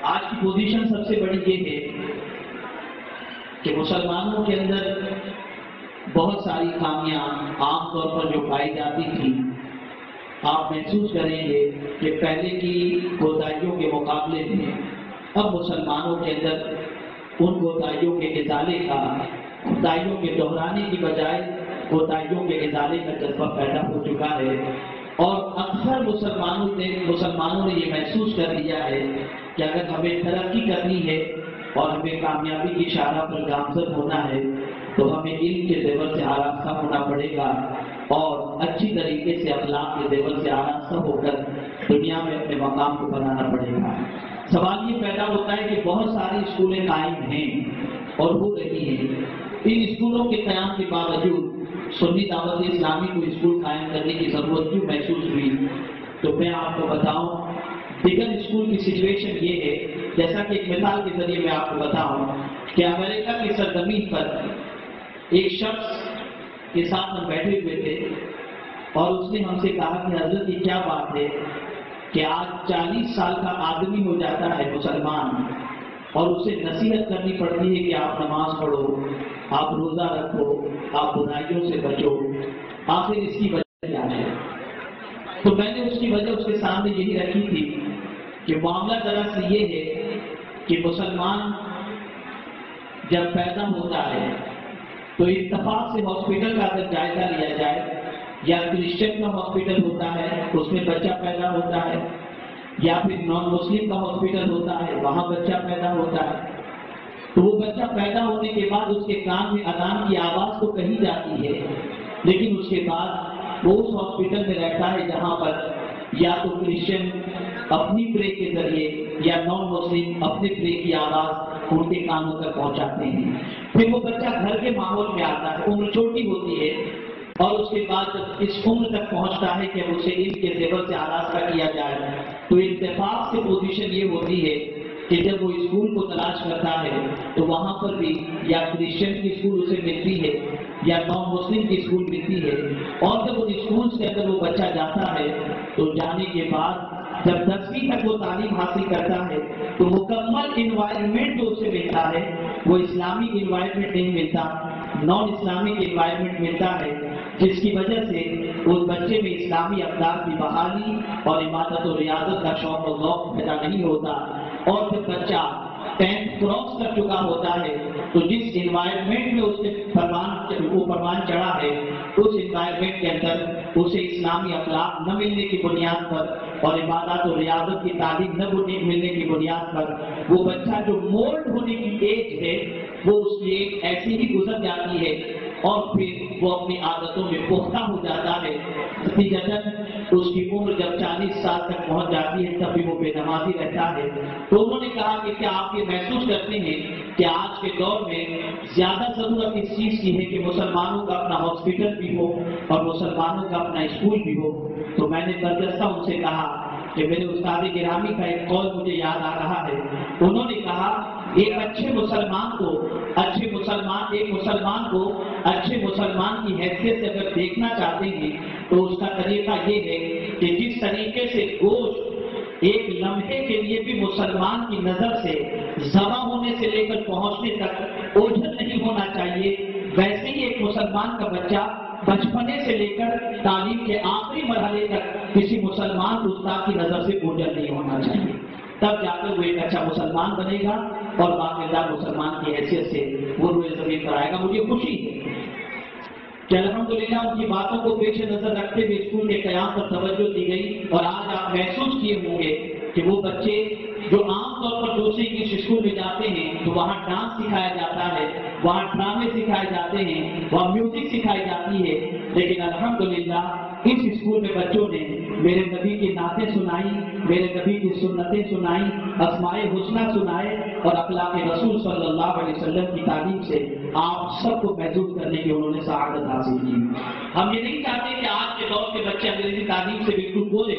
آج کی پوزیشن سب سے بڑی یہ ہے کہ مسلمانوں کے اندر بہت ساری خامیاں عام طور پر جو پائی جاتی تھی، آپ محسوس کریں گے کہ پہلے کی کوتاہیوں کے مقابلے میں اب مسلمانوں کے اندر ان کوتاہیوں کے ازالے کا، کوتاہیوں کے دہرانے کی بجائے کوتاہیوں کے ازالے کا جذبہ پیدا ہو چکا ہے، اور اکثر مسلمانوں نے یہ محسوس کر لیا ہے کہ اگر ہمیں ترقی کرنی ہے اور ہمیں کامیابی کی شاہراہ پر گامزن ہونا ہے تو ہمیں علم کے زیور سے آراستہ ہونا پڑے گا اور اچھی طریقے سے اخلاق کے زیور سے آراستہ ہو کر دنیا میں اپنے مقام کو بنانا پڑے گا۔ سوال یہ پیدا ہوتا ہے کہ بہت ساری اسکولیں قائم ہیں اور ہو رہی ہیں، ان اسکولوں کے قیام کے باوجود سنی دعوت اسلامی کو اسکول قائم کرنے کی ضرورت کیوں محسوس ہوئی؟ تو میں آپ کو بتاؤں، دیگر اسکول کی سچویشن یہ ہے، جیسا کہ ایک مثال کے ذریعے میں آپ کو بتاؤں کہ امریکہ کی سرزمین پر ایک شخص کے ساتھ ہم بیٹھے ہوئے تھے اور اس نے ہم سے کہا کہ حضرت یہ کیا بات ہے کہ آج 40 سال کا آدمی ہو جاتا ہے مسلمان اور اسے نصیحت کرنی پڑتی ہے کہ آپ نماز پڑھو، آپ روزہ رکھو، آپ برائیوں سے بچو، آخر اس کی وجہ کیا ہے؟ تو میں نے اس کی وجہ اس کے سامنے یہی رکھی تھی کہ معاملہ دراصل یہ ہے کہ مسلمان جب پیدا ہوتا ہے تو اتفاق سے ہاسپٹل کا اگر جائزہ لیا جائے، یا کرسچن کا ہاسپٹل ہوتا ہے اس میں بچہ پیدا ہوتا ہے، یا پھر نان مسلم کا ہاسپٹل ہوتا ہے وہاں بچہ پیدا ہوتا ہے، تو وہ بچہ پیدا ہونے کے بعد اس کے کان میں اذان کی آواز تو کہی جاتی ہے، لیکن اس کے بعد وہ اس ہاسپٹل میں رہتا ہے جہاں پر یا تو کرسچن اپنی پرے کے ذریعے یا نان مسلم اپنے پرے کی آواز ان کے کانوں تک پہنچاتے ہیں۔ پھر وہ بچہ گھر کے ماحول میں آتا ہے، عمر چھوٹی ہوتی ہے، اور اس کے بعد جب اس عمر تک پہنچتا ہے کہ اسے علم کے زیور سے آراستہ کیا جائے تو اتفاق سے پوزیشن یہ ہوتی ہے کہ جب وہ اسکول کو تلاش کرتا ہے تو وہاں پر بھی یا کرسچن کی اسکول اسے ملتی ہے یا نان مسلم کی اسکول ملتی ہے، اور جب ان اسکولز کے اندر وہ بچہ جاتا ہے تو جانے کے بعد جب 10ویں تک وہ تعلیم حاصل کرتا ہے تو مکمل انوائرمنٹ جو اسے ملتا ہے وہ اسلامک انوائرمنٹ نہیں ملتا، نان اسلامک انوائرمنٹ ملتا ہے، جس کی وجہ سے اس بچے میں اسلامی اقدار کی بحالی اور عبادت و ریاضت کا شوق و ذوق پیدا نہیں ہوتا، اور جب بچہ 10th کراس کر چکا ہوتا ہے تو جس انوائرمنٹ میں اس نے پروان چڑھا ہے اس انوائرمنٹ کے اندر اسے اسلامی اخلاق نہ ملنے کی بنیاد پر اور عبادت و ریاضت کی تعلیم نہ ملنے کی بنیاد پر وہ بچہ جو مولڈ ہونے کی ایج ہے وہ اس کی ایج ایسی ہی گزر جاتی ہے اور پھر وہ اپنی عادتوں میں پختہ ہو جاتا ہے، نتیجتاً اس کی عمر جب 40 سال تک پہنچ جاتی ہے تب بھی وہ بے نمازی رہتا ہے۔ تو انہوں نے کہا کہ کیا آپ یہ محسوس کرتے ہیں کہ آج کے دور میں زیادہ ضرورت اس چیز کی ہے کہ مسلمانوں کا اپنا ہاسپٹل بھی ہو اور مسلمانوں کا اپنا اسکول بھی ہو؟ تو میں نے برجستہ ان سے کہا کہ میرے استاد گرامی کا ایک قول مجھے یاد آ رہا ہے، انہوں نے کہا ایک اچھے مسلمان کو اچھے مسلمان کی حیثیت سے اگر دیکھنا چاہتے ہیں تو اس کا طریقہ یہ ہے کہ جس طریقے سے گوشت ایک لمحے کے لیے بھی مسلمان کی نظر سے ذبح ہونے سے لے کر پہنچنے تک اوجھل نہیں ہونا چاہیے، ویسے ہی ایک مسلمان کا بچہ بچپنے سے لے کر تعلیم کے آخری مرحلے تک کسی مسلمان استاد کی نظر سے اوجھل نہیں ہونا چاہیے، تب جا کر وہ ایک اچھا مسلمان بنے گا اور باقاعدہ مسلمان کی حیثیت سے وہ روئے زمین پر آئے گا۔ مجھے خوشی ہے کہ الحمدللہ ان کی باتوں کو پیش نظر رکھتے ہوئے اسکول کے قیام پر توجہ دی گئی، اور آج آپ محسوس کیے ہوں گے کہ وہ بچے جو عام طور پر دوسری انگلش اسکول میں جاتے ہیں تو وہاں ڈانس سکھایا جاتا ہے، وہاں ڈرامے سکھائے جاتے ہیں، وہاں میوزک سکھائی جاتی ہے، لیکن الحمدللہ اس اسکول میں بچوں نے میرے نبی کی نعتیں سنائی، میرے نبی کی سنتیں سنائی، اسماء حسنہ سنائے اور اخلاق رسول صلی اللہ علیہ وسلم کی تعلیم سے آپ سب کو محدود کرنے کی انہوں نے سعادت حاصل کی۔ ہم یہ نہیں چاہتے کہ آج کے دور کے بچے انگریزی تعلیم سے بالکل بولے،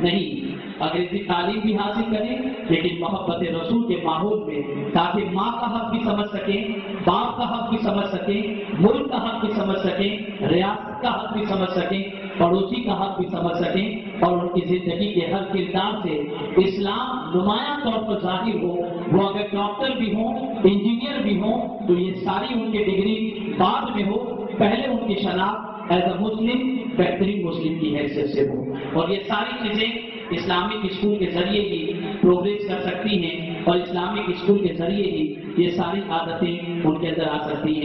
نہیں، انگریزی تعلیم بھی حاصل کریں لیکن محبت رسول کے ماحول میں، تاکہ ماں کا حق بھی سمجھ سکیں، باپ کا حق بھی سمجھ سکیں، ملک کا حق بھی سمجھ سکیں، ریاست کا حق بھی سمجھ سکیں، پڑوسی کا حق بھی سمجھ سکیں، اور ان کی زندگی کے ہر کردار سے اسلام نمایاں طور پر ظاہر ہو۔ وہ اگر ڈاکٹر بھی ہوں، انجینئر بھی ہوں، تو یہ ساری ان کی ڈگری بعد میں ہو، پہلے ان کی شناخت ایز اے مسلم بہترین مسلم کی حیثیت سے ہو۔ اور یہ ساری چیزیں اسلامک اسکول کے ذریعے ہی پروگریس کر سکتی ہیں، اور اسلامک اسکول کے ذریعے ہی یہ ساری عادتیں ان کے اندر آ سکتی ہیں۔